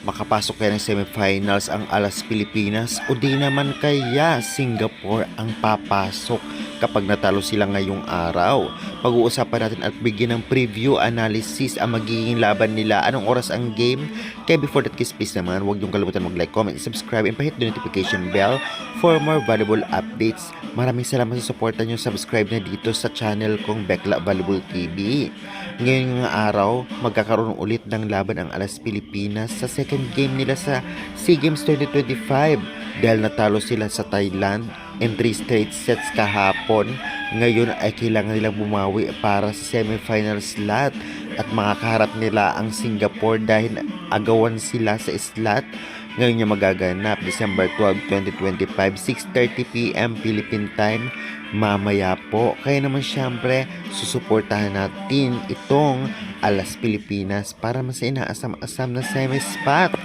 Makapasok kaya ng semifinals ang Alas Pilipinas o di naman kaya Singapore ang papasok kapag natalo sila ngayong araw. Pag-uusapan natin at bigyan ng preview analysis ang magiging laban nila. Anong oras ang game? Kaya before that, please naman huwag niyong kalimutan mag-like, comment, subscribe, and pahit the notification bell for more valuable updates. Maraming salamat sa suporta niyo. Subscribe na dito sa channel kong Bekla Volleyball TV. Ngayong araw, magkakaroon ulit ng laban ang Alas Pilipinas sa second game nila sa SEA Games 2025 dahil natalo sila sa Thailand in 3 straight sets kahapon. Ngayon ay kailangan nilang bumawi para sa semifinal slot at makakaharap nila ang Singapore dahil agawan sila sa slot. Ngayon niya magaganap December 12, 2025, 6:30 PM Philippine Time mamaya po. Kaya naman syempre susuportahan natin itong Alas Pilipinas para mas inaasam-asam na semi-spot.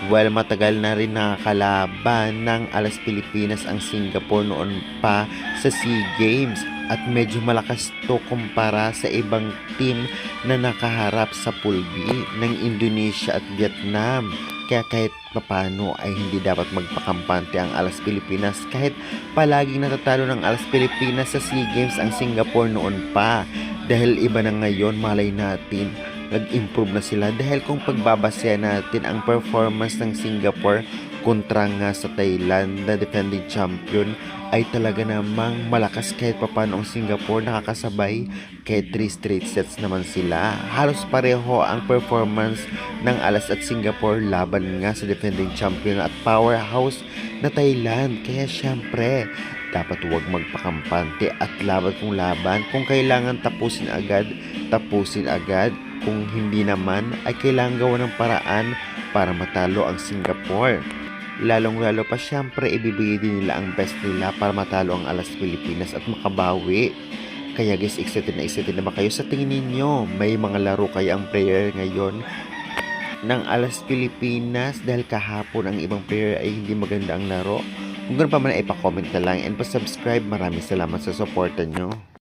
Well, matagal na rin nakakalaban ng Alas Pilipinas ang Singapore noon pa sa SEA Games at medyo malakas to kumpara sa ibang team na nakaharap sa Pool B ng Indonesia at Vietnam. Kaya kahit papano ay hindi dapat magpakampante ang Alas Pilipinas kahit palaging natatalo ng Alas Pilipinas sa SEA Games ang Singapore noon pa. Dahil iba na ngayon, malay natin nag-improve na sila dahil kung pagbabasehan natin ang performance ng Singapore kontra nga sa Thailand na defending champion ay talaga namang malakas kahit papano ang Singapore nakakasabay kahit 3 straight sets naman sila. Halos pareho ang performance ng Alas at Singapore laban nga sa defending champion at powerhouse na Thailand. Kaya syempre dapat huwag magpakampante at laban kung laban. Kung kailangan tapusin agad, kung hindi naman ay kailangan gawa ng paraan para matalo ang Singapore. Lalong-lalo pa syempre ibibigay din nila ang best nila para matalo ang Alas Pilipinas at makabawi. Kaya guys, excited na ba kayo sa tingin ninyo? May mga laro kaya ang player ngayon ng Alas Pilipinas dahil kahapon ang ibang player ay hindi maganda ang laro? Kung ganoon pa man ay pa-comment na lang and pa-subscribe. Maraming salamat sa suporta nyo.